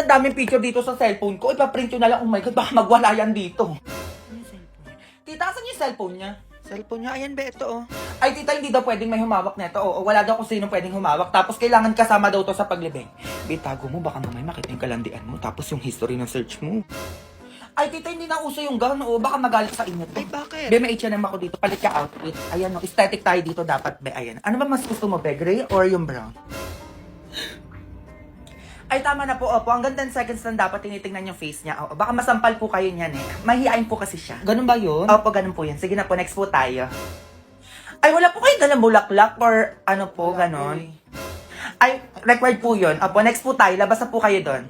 ang daming picture dito sa cellphone ko. Ipaprint yun na lang. Oh my God, baka magwala yan dito. Tita, asan yung cellphone niya? Cellphone niya, ayan ba, ito oh. Ay, tita, hindi daw pwedeng may humawak nito. Oo, wala daw kung sino pwedeng humawak. Tapos kailangan kasama daw to sa paglibing. Bitago mo, baka mamaya makita yung kalandian mo. Tapos yung history ng search mo. Ay, tita, hindi na uso yung gown. Oo, baka magalit sa inyo to. Ay, bakit? Be, may H&M ako dito. Palit ka outfit. Ayan, no, aesthetic tayo dito dapat, be. Ayan. Ano ba mas gusto mo, be? Gray or yung brown? Ay, tama na po. Opo, hanggang 10 seconds lang dapat tinitingnan yung face niya. Oo, baka masampal po kayo niyan eh. Mahihain po kasi siya. Ganun ba yun? Opo, ganun po yan. Sige na po, next po tayo. Ay, wala po kayo dalang bulaklak or ano po, ganon. Ay, required po yun. Opo, next po tayo. Labas na po kayo doon.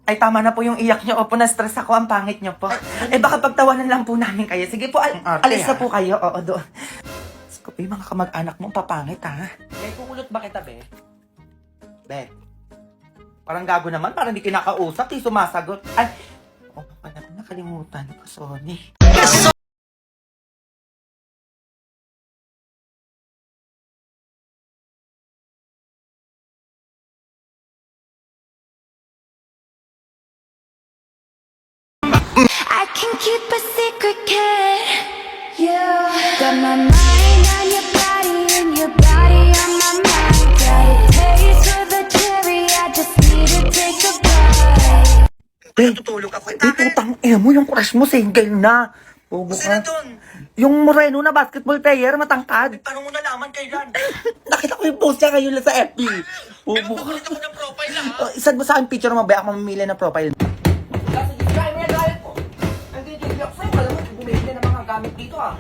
Ay, tama na po yung iyak niyo. Opo, na-stress ako. Ang pangit niyo po. Eh, baka pagtawanan lang po namin kayo. Sige po, alis na po kayo. Oo, doon. Yung mga kamag-anak mo, papangit ha. May kukulot ba kita, be? Be. Parang gago naman, parang di kinakausap, di sumasagot. Ay, oo pa naman, nakalimutan ko, sorry. I can keep a secret, kid. You got my mind on your body and your body on my mind. Got a taste for the cherry. I just need to take a bite. Be, Tutulog ako. putang mo, yung crush mo, single na. Bobo Sino ka. dun? Yung moreno na basketball player, matangkad. Paano mo nalaman kailan? Nakita ko yung post niya ngayon lang sa FB. Bobo ka. Papalit ako ng profile lang ha. Isad mo sa akin picture mo, be, ako mamimili ng profile. Sige, try mo yan, gayet ko. Nagigigil ako sa'yo, alam mo, bumili ng mga gamit dito ah.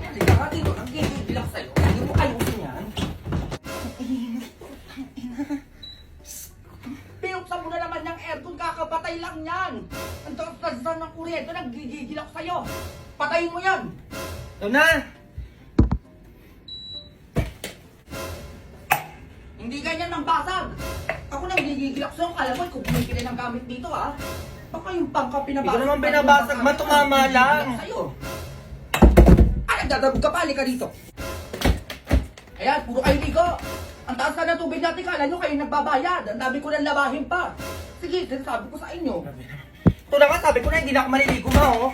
Hindi ka nga dito, nagigigil ako sa'yo. Hindi mo ayusin yan. Pinuksan mo na naman ng aircon, kakapatay lang yan. Ang taas ng kuryente, nagigigil ako sa'yo. Patayin mo yan. Ito na. Hindi ganyan ng basag. Ako nagigigil ako sa'yo, kala mo, kung bumibili ng gamit dito ah. Baka yung pangka pinabasag. Hindi ko naman binabasag, matumama lang. Sa'yo. Ay, nagdadabog ka pa, halika dito. Ayan, puro kayo ligo. Ang taas ka ng tubig natin, kala nyo kayo nagbabayad. Ang dami ko nang labahin pa. Sige, sinasabi ko sa inyo. Ito na nga, sabi ko na hindi na ako maliligo ma, oh.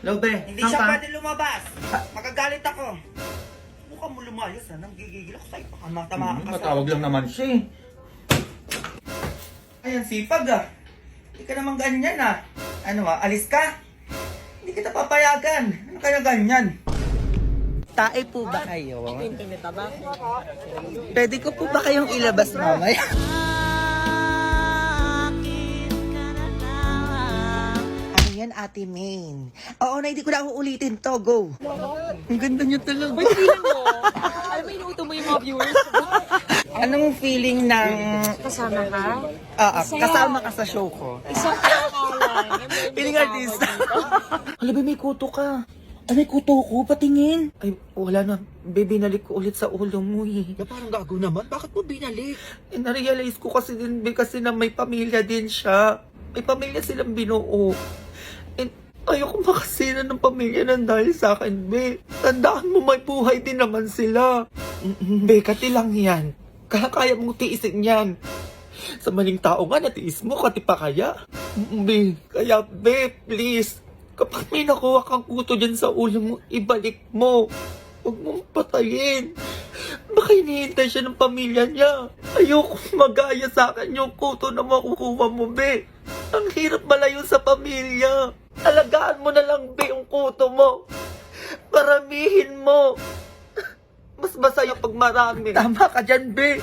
Lobe, Hindi siya pwede lumabas. Magagalit ako. Mukha mo lumayas ha. Nanggigigil ako sa'yo. Baka matama ka sa... Matawag lang naman siya eh. Ayan, sipag ah. Hindi ka naman ganyan ah. Ano ah, alis ka? Hindi kita papayagan. Ano kaya ganyan? Tae po ba kayo? Pwede ko po ba kayong ilabas mamaya? Ano yan, Ate Main? Oo na, hindi ko na uulitin to. Go! Ang ganda niyo talaga. Alam mo, inuuto mo yung mga viewers. Anong feeling ng... Kasama ka? kasama ka sa show ko? Isang pangalan. Feeling artista. Hala, may kuto ka. Ay, may kuto ko, patingin. Ay, wala na. Binalik ko ulit sa ulo mo eh. Parang gago naman. Bakit mo binalik? Eh, narealize ko kasi din, kasi na may pamilya din siya. May pamilya silang binuo. Eh, ayoko makasira ng pamilya ng dahil sa akin, be. Tandaan mo, may buhay din naman sila. Be, kati lang yan. Kaya mong tiisin yan. Sa maling tao nga, natiis mo, kati pa kaya? Be, kaya be, please. Kapag may nakuha kang kuto dyan sa ulo mo, ibalik mo. Huwag mong patayin. Baka hinihintay siya ng pamilya niya. Ayoko magaya sa akin yung kuto na makukuha mo, be. Ang hirap malayo sa pamilya. Alagaan mo na lang, be, yung kuto mo. Paramihin mo. Mas masaya pag marami. Tama ka dyan, be.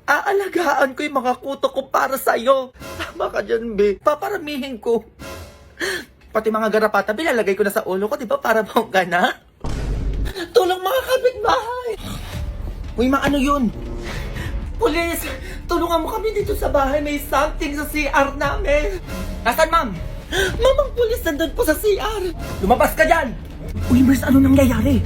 Aalagaan ko yung mga kuto ko para sa'yo. Tama ka dyan, be. Paparamihin ko. Pati mga garapata, bilalagay ko na sa ulo ko, di ba? Para bongga na. Tulong mga kapitbahay! Uy, ano yun? Pulis! Tulungan mo kami dito sa bahay. May something sa CR namin. Nasaan, ma'am? Mamang pulis, nandun po sa CR. Lumabas ka dyan! Uy, Mars, ano nangyayari?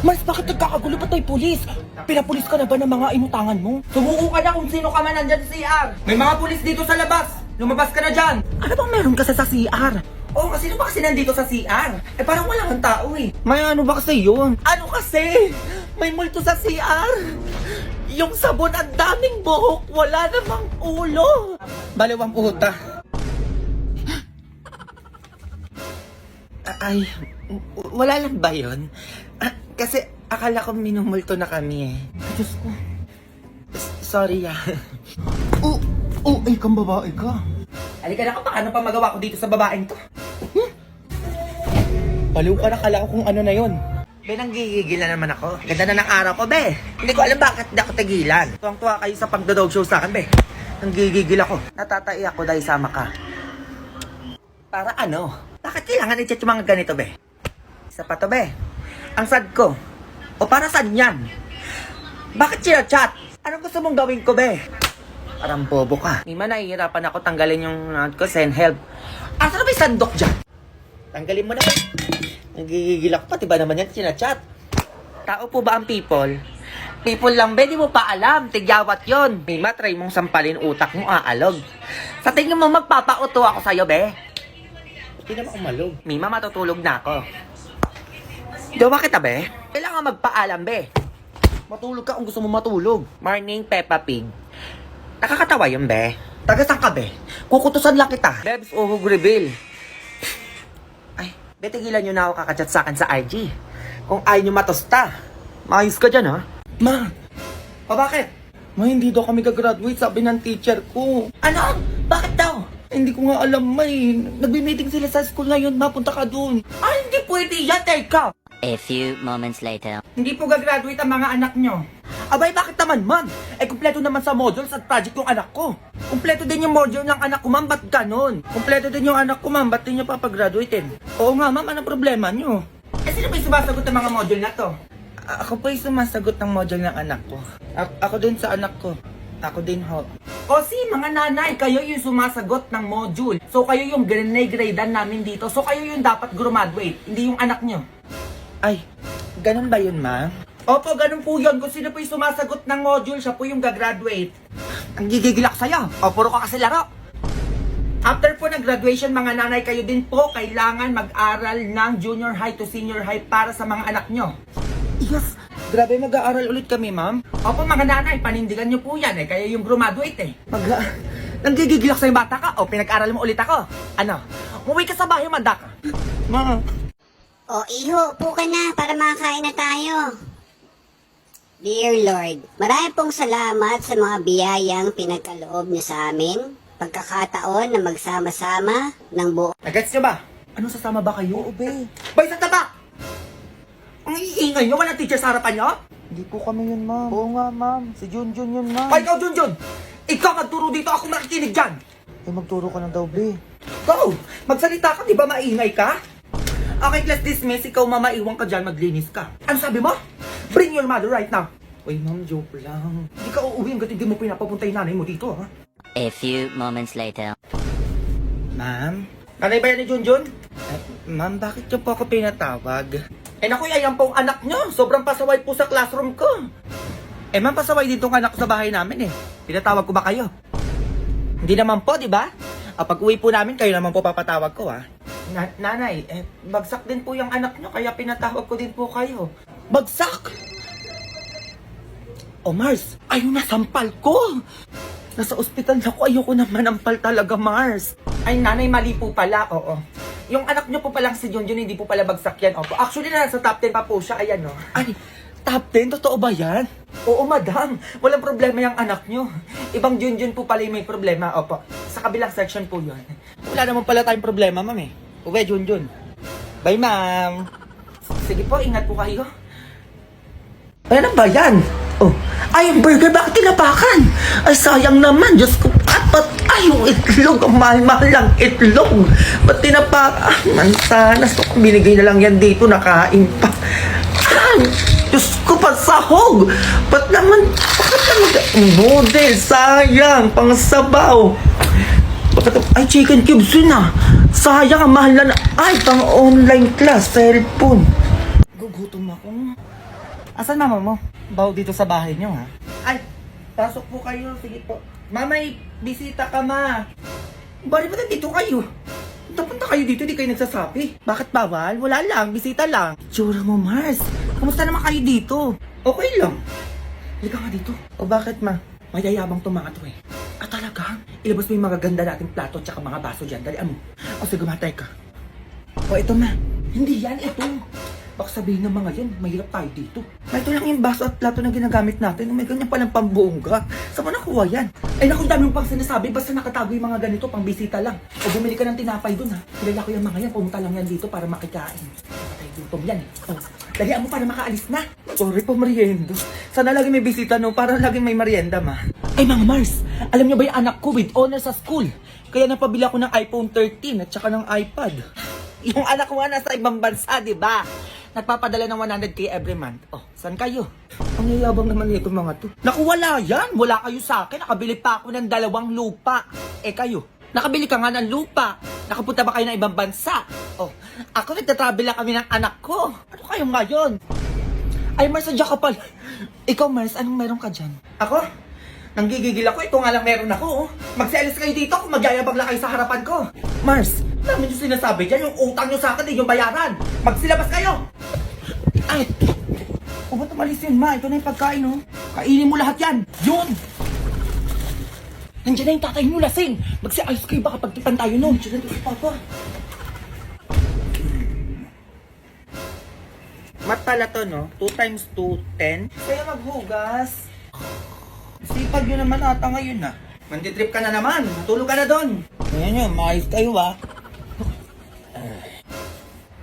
Mars, bakit nagkakagulo pa tayo, pulis? Pinapulis ka na ba ng mga inutangan mo? Sumuko ka na kung sino ka man nandyan sa CR. May mga pulis dito sa labas. Lumabas ka na dyan. Ano bang meron kasi sa CR? Oo, kasi sino ba kasi nandito sa CR? Eh parang wala kang tao eh. May ano ba kasi yun? Ano kasi? May multo sa CR! Yung sabon, ang daming buhok, wala namang ulo! Baliw ang puta. Ay, wala lang ba yun? Kasi akala ko minumulto na kami eh. Diyos ko. Sorry ay kang babae ka. Halika na ka, paano pa magawa ko dito sa babaeng to? Baliw ka na, kala ko kung ano na yun. Be, nanggigigil na naman ako. Ganda na ng araw ko, be. Hindi ko alam bakit di ako tigilan. Tuwang-tuwa kayo sa pagdodog show sa akin, be. Nanggigigil ako. Natatai ako dahil sama ka. Para ano? Bakit kailangan i-chat yung mga ganito, be? Isa pa to, be. Ang sad ko. O para saan yan? Bakit chat? Anong gusto mong gawin ko, be? Parang bobo ka. Mima, nahihirapan ako tanggalin yung ko, send help. Asa na ba yung sandok dyan? Tanggalin mo na, be. Nagigigil ako, pati ba naman yan sinachat? Tao po ba ang people? People lang, be, di mo pa alam. Tigyawat yon. Mima, try mong sampalin utak mo, aalog. Sa tingin mo, magpapauto ako sa'yo, be. Hindi naman umalog. Mima, matutulog na ako. Gawa kita, be. Kailangan magpaalam, be. Matulog ka kung gusto mo matulog. Morning, Peppa Pig. Nakakatawa yun, be. Taga-san ka, be? Kukutusan lang kita. Bebs, uhog reveal. Ay, be, tigilan nyo na ako kakachat sa akin sa IG. Kung ayaw nyo matosta. Maayos ka dyan, ha? Ma! Bakit? Ma, hindi daw kami gagraduate, sabi ng teacher ko. Ano? Bakit daw? Hindi ko nga alam, may. Nagbi-meeting sila sa school ngayon, ma. Punta ka dun. Ay, hindi pwede yan, teka. A few moments later. Hindi po gagraduate ang mga anak nyo. Abay, bakit naman, ma'am? Eh, kumpleto naman sa modules at project yung anak ko. Kumpleto din yung module ng anak ko, ma'am. Ba't ganon? Kumpleto din yung anak ko, ma'am. Ba't din nyo papagraduatein? Oo nga, ma'am. Anong problema nyo? Eh, sino ba yung sumasagot ng mga module na to? Ako po yung sumasagot ng module ng anak ko. Ako din sa anak ko. Ako din, ho. O si, mga nanay, kayo yung sumasagot ng module. So, kayo yung grade-gradean namin dito. So, kayo yung dapat graduate, hindi yung anak nyo. Ay, ganun ba yun, ma? Opo, ganun po yun. Kung sino po yung sumasagot ng module, siya po yung gagraduate. Ang gigigilak sa'yo. O, puro ka kasi laro. After po ng graduation, mga nanay, kayo din po kailangan mag-aral ng junior high to senior high para sa mga anak nyo. Yes! Grabe, mag-aaral ulit kami, ma'am. Opo, mga nanay, panindigan nyo po yan eh. Kayo yung graduate eh. Nanggigigilak sa'yo bata ka? O, pinag-aral mo ulit ako? Ano? Umuwi ka sa bahay, manda ka. Ma. O, iho, upo ka na para makakain na tayo. Dear Lord, marami pong salamat sa mga biyayang pinagkaloob niyo sa amin. Pagkakataon na magsama-sama ng buo. Nagets nyo ba? Ano, sasama ba kayo? Oo, be. Bay, sa taba! Ang iingay nyo, walang teacher sa harapan nyo? Hindi po kami yun, ma'am. Oo nga, ma'am. Si Junjun yun, ma'am. Ay, ikaw, Junjun! Ikaw magturo dito, ako makikinig dyan! Eh, magturo ka ng daw, be. Go! Magsalita ka, di ba maingay ka? Okay, class dismiss. Ikaw, mama, iwan ka dyan, maglinis ka. Ano sabi mo? Bring your mother right now. Uy, ma'am, joke lang. Hindi ka uuwi hanggat hindi mo pinapapunta yung nanay mo dito, ha? A few moments later. Ma'am? Nanay ba yan ni Junjun? Ma'am, bakit niyo po ako pinatawag? Eh, naku, ayan po ang anak niyo. Sobrang pasaway po sa classroom ko. Eh, ma'am, pasaway dito ang anak ko sa bahay namin, eh. Pinatawag ko ba kayo? Hindi naman po, di ba? Pag uwi po namin, kayo naman po papatawag ko, ha? Nanay, bagsak din po yung anak nyo, kaya pinatawag ko din po kayo. Bagsak? O Mars, ayaw na sampal ko. Nasa ospital na ko, ayoko naman nampal talaga, Mars. Ay, nanay, mali po pala, oo. Yung anak nyo po palang si Junjun, hindi po pala bagsak yan, opo. Actually, nasa top 10 pa po siya, ayan, no. Ay, top 10? Totoo ba yan? Oo, madam. Walang problema yung anak nyo. Ibang Junjun po pala yung may problema, opo. Sa kabilang section po yun. Wala naman pala tayong problema, ma'am, eh. Uwe, Junjun. Bye, ma'am. Sige po, ingat po kayo. Ano ba yan? Oh, ay, yung burger, bakit tinapakan? Ay, sayang naman. Diyos ko, ba't ay, yung itlog, ang mahal-mahal lang itlog. Ba't tinapakan? Mansanas, binigay na lang yan dito, nakain pa. Ay, Diyos ko, pasahog. Bakit naman noodles, sayang, pang sabaw. Ay, chicken cubes yun ah. Sayang, ang mahal na. Ay, pang online class, cellphone. Gugutom ako. Asan mama mo? Baw dito sa bahay niyo, ha? Ay, pasok po kayo. Sige po. Mamay, bisita ka, ma. Bari ba dito kayo? Napunta kayo dito, di kayo nagsasabi. Bakit bawal? Wala lang, bisita lang. Tsura mo, Mars. Kamusta naman kayo dito? Okay lang. Halika nga dito. O bakit, ma? Mayayabang to mga to eh. Ah, talaga? Ilabas mo yung mga ganda nating plato tsaka mga baso dyan. Dalian mo. O sige, matay ka. O ito, ma. Hindi yan, ito. Baka sabihin ng mga yan, mahirap tayo dito. Ma, ito lang yung baso at plato na ginagamit natin. May ganyan palang pambuongga. Saan mo nakuha yan? Ay naku, dami mong pang sinasabi. Basta nakatago yung mga ganito, pang bisita lang. O bumili ka ng tinapay dun ha. Kilala ko yung mga yan. Pumunta lang yan dito para makikain. Patay gutom yan eh. O, dalian mo para makaalis na. Sorry po, merienda. Sana lagi may bisita no, para lagi may merienda, ma. Ay mga Mars, alam niyo ba yung anak ko with honors sa school? Kaya napabili ako ng iPhone 13 at saka ng iPad. Yung anak ko nga nasa ibang bansa, di ba? Nagpapadala ng 100k every month. Oh, saan kayo? Ang yayabang naman nito mga to. Naku, wala yan. Wala kayo sa akin. Nakabili pa ako ng 2 lupa. Eh kayo, nakabili ka nga ng lupa. Nakapunta ba kayo ng ibang bansa? Oh, ako nagtatravel lang kami ng anak ko. Ano kayo ngayon? Ay, Mars, sadya ka pala. Ikaw, Mars, anong meron ka dyan? Ako? Nanggigigil ako. Ito nga lang meron ako. Oh. Magselos kayo dito kung magyayabang lang kayo sa harapan ko. Mars, namin yung sinasabi dyan. Yung utang nyo sa akin, yung bayaran. Magsilabas kayo! Ay! O ba't umalis yun, ma? Ito na yung pagkain, oh. Kainin mo lahat yan! Yun! Nandiyan na yung tatay mo, lasing! Magsi-ice kayo baka pagtipan tayo nun. Nandiyan na si Papa. Mat pala to, no? 2 times 2, 10. Kaya maghugas. Sipag nyo naman ata ngayon, ah. Manditrip ka na naman. Matulog ka na doon. Ayan yun, maayos kayo, ah.